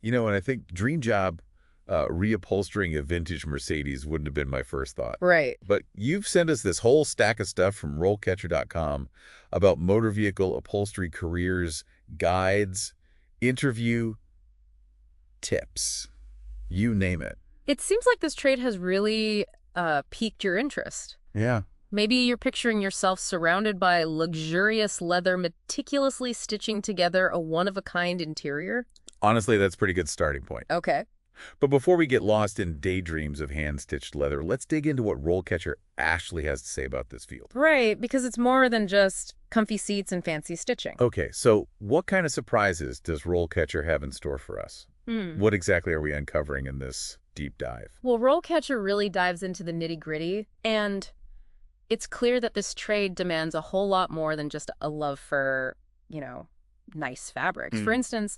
And I think dream job, reupholstering a vintage Mercedes wouldn't have been my first thought. Right. But you've sent us this whole stack of stuff from RoleCatcher.com about motor vehicle upholstery careers, guides, interview tips, you name it. It seems like this trade has really piqued your interest. Yeah. Maybe you're picturing yourself surrounded by luxurious leather, meticulously stitching together a one-of-a-kind interior. Honestly, that's a pretty good starting point. Okay. But before we get lost in daydreams of hand-stitched leather, let's dig into what RoleCatcher actually has to say about this field. Right, because it's more than just comfy seats and fancy stitching. Okay, so what kind of surprises does RoleCatcher have in store for us? What exactly are we uncovering in this deep dive? Well, RoleCatcher really dives into the nitty-gritty, and it's clear that this trade demands a whole lot more than just a love for, nice fabrics. For instance,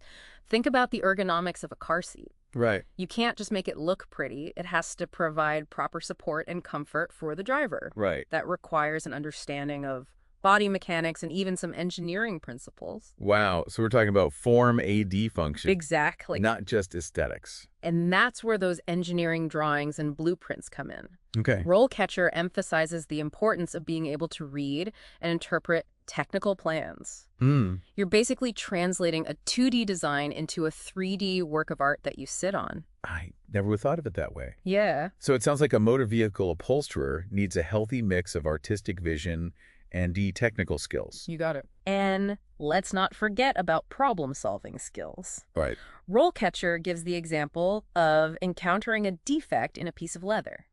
think about the ergonomics of a car seat. Right. You can't just make it look pretty. It has to provide proper support and comfort for the driver. Right. That requires an understanding of body mechanics and even some engineering principles. Wow, so we're talking about form AD function. Exactly. Not just aesthetics. And that's where those engineering drawings and blueprints come in. Okay. RoleCatcher emphasizes the importance of being able to read and interpret technical plans. You're basically translating a 2D design into a 3D work of art that you sit on. I never would have thought of it that way. Yeah. So it sounds like a motor vehicle upholsterer needs a healthy mix of artistic vision and technical skills. You got it. And let's not forget about problem-solving skills. Right. RoleCatcher gives the example of encountering a defect in a piece of leather.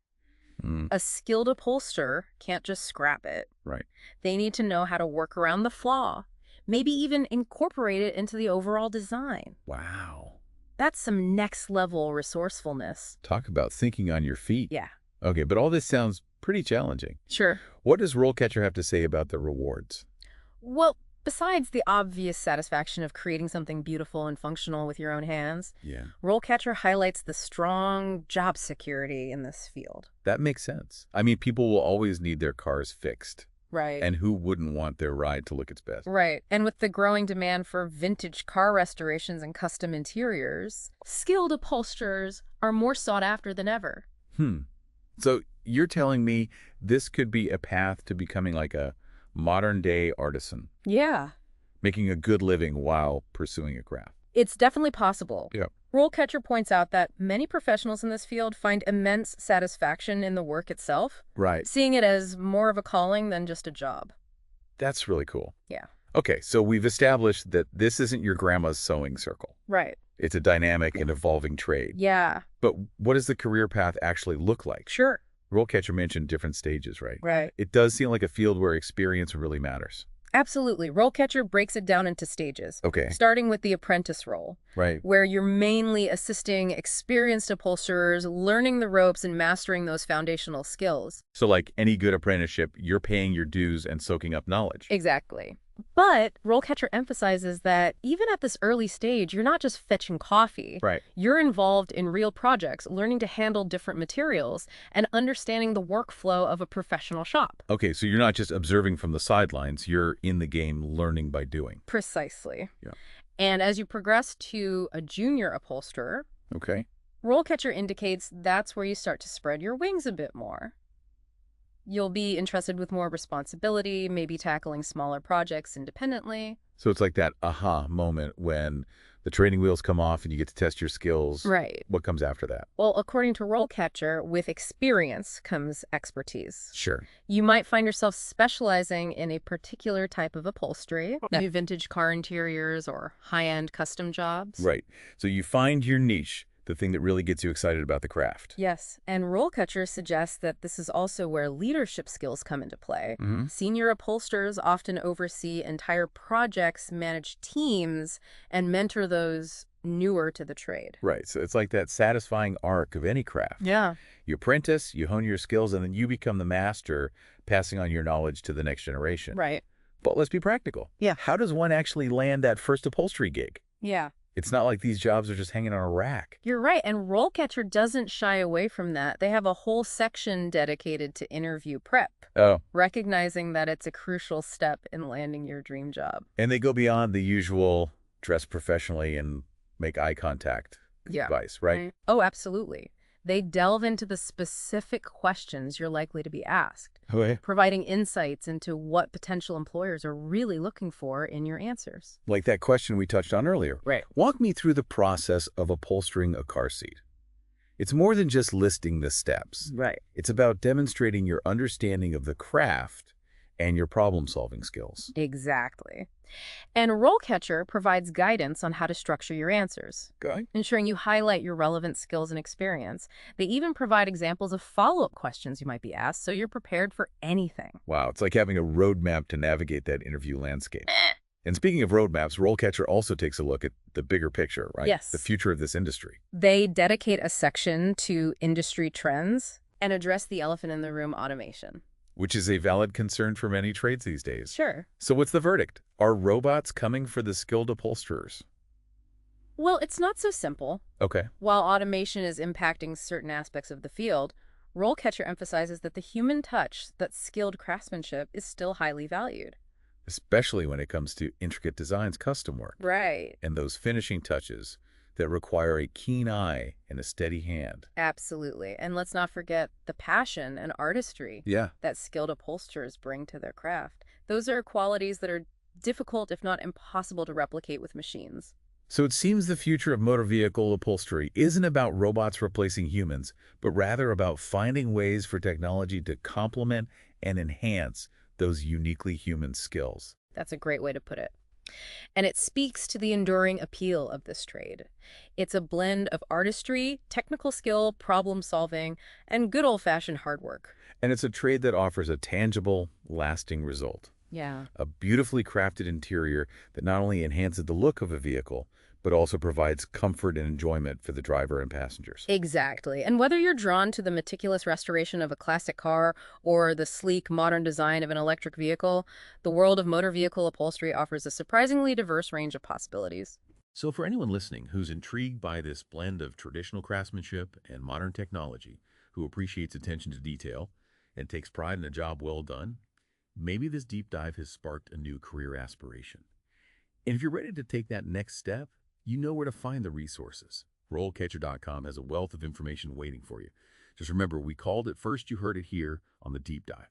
A skilled upholsterer can't just scrap it. Right. They need to know how to work around the flaw, maybe even incorporate it into the overall design. Wow. That's some next-level resourcefulness. Talk about thinking on your feet. Yeah. Okay, but all this sounds pretty challenging. Sure. What does RoleCatcher have to say about the rewards? Well, besides the obvious satisfaction of creating something beautiful and functional with your own hands, Yeah. RoleCatcher highlights the strong job security in this field. That makes sense. I mean, people will always need their cars fixed. Right. And who wouldn't want their ride to look its best? Right. And with the growing demand for vintage car restorations and custom interiors, skilled upholsterers are more sought after than ever. So you're telling me this could be a path to becoming like a modern-day artisan, Yeah. making a good living while pursuing a craft. It's definitely possible. Yeah. RoleCatcher points out that many professionals in this field find immense satisfaction in the work itself, Right. seeing it as more of a calling than just a job. That's really cool. Yeah. Okay, so we've established that this isn't your grandma's sewing circle. Right. It's a dynamic and evolving trade. Yeah. But what does the career path actually look like? Sure. RoleCatcher mentioned different stages, right? Right. It does seem like a field where experience really matters. Absolutely. RoleCatcher breaks it down into stages. Okay. Starting with the apprentice role, Right. where you're mainly assisting experienced upholsterers, learning the ropes and mastering those foundational skills. So like any good apprenticeship, you're paying your dues and soaking up knowledge. Exactly. But RoleCatcher emphasizes that even at this early stage, you're not just fetching coffee. Right. You're involved in real projects, learning to handle different materials and understanding the workflow of a professional shop. Okay, so you're not just observing from the sidelines, you're in the game learning by doing. Precisely. Yeah. And as you progress to a junior upholsterer, Okay. RoleCatcher indicates that's where you start to spread your wings a bit more. You'll be entrusted with more responsibility, maybe tackling smaller projects independently. So it's like that aha moment when the training wheels come off and you get to test your skills. Right. What comes after that? Well, according to RoleCatcher, with experience comes expertise. Sure. You might find yourself specializing in a particular type of upholstery, maybe vintage car interiors or high-end custom jobs. Right. So you find your niche, the thing that really gets you excited about the craft. Yes, and RoleCatcher suggests that this is also where leadership skills come into play. Senior upholsterers often oversee entire projects, manage teams, and mentor those newer to the trade. Right. So it's like that satisfying arc of any craft. Yeah. You apprentice, you hone your skills, and then you become the master, passing on your knowledge to the next generation. Right. But let's be practical. Yeah. How does one actually land that first upholstery gig? Yeah. It's not like these jobs are just hanging on a rack. You're right, and RoleCatcher doesn't shy away from that. They have a whole section dedicated to interview prep, Oh. recognizing that it's a crucial step in landing your dream job. And they go beyond the usual dress professionally and make eye contact Yeah. advice, right? Right. Oh, absolutely. They delve into the specific questions you're likely to be asked, Okay. providing insights into what potential employers are really looking for in your answers. Like that question we touched on earlier. Right. Walk me through the process of upholstering a car seat. It's more than just listing the steps. Right. It's about demonstrating your understanding of the craft and your problem-solving skills. Exactly. And RoleCatcher provides guidance on how to structure your answers, Okay. ensuring you highlight your relevant skills and experience. They even provide examples of follow-up questions you might be asked, so you're prepared for anything. Wow, it's like having a roadmap to navigate that interview landscape. And speaking of roadmaps, RoleCatcher also takes a look at the bigger picture, right? Yes. The future of this industry. They dedicate a section to industry trends and address the elephant in the room, automation. Which is a valid concern for many trades these days. Sure. So what's the verdict? Are robots coming for the skilled upholsterers? Well, it's not so simple. Okay. While automation is impacting certain aspects of the field, RoleCatcher emphasizes that the human touch, that skilled craftsmanship, is still highly valued. Especially when it comes to intricate designs, custom work, Right. and those finishing touches that require a keen eye and a steady hand. Absolutely. And let's not forget the passion and artistry Yeah. that skilled upholsterers bring to their craft. Those are qualities that are difficult, if not impossible, to replicate with machines. So it seems the future of motor vehicle upholstery isn't about robots replacing humans, but rather about finding ways for technology to complement and enhance those uniquely human skills. That's a great way to put it. And it speaks to the enduring appeal of this trade. It's a blend of artistry, technical skill, problem solving, and good old-fashioned hard work. And it's a trade that offers a tangible, lasting result. Yeah. A beautifully crafted interior that not only enhances the look of a vehicle, but also provides comfort and enjoyment for the driver and passengers. Exactly. And whether you're drawn to the meticulous restoration of a classic car or the sleek, modern design of an electric vehicle, the world of motor vehicle upholstery offers a surprisingly diverse range of possibilities. So for anyone listening who's intrigued by this blend of traditional craftsmanship and modern technology, who appreciates attention to detail and takes pride in a job well done, maybe this deep dive has sparked a new career aspiration. And if you're ready to take that next step, you know where to find the resources. RoleCatcher.com has a wealth of information waiting for you. Just remember, we called it first, you heard it here on the deep dive.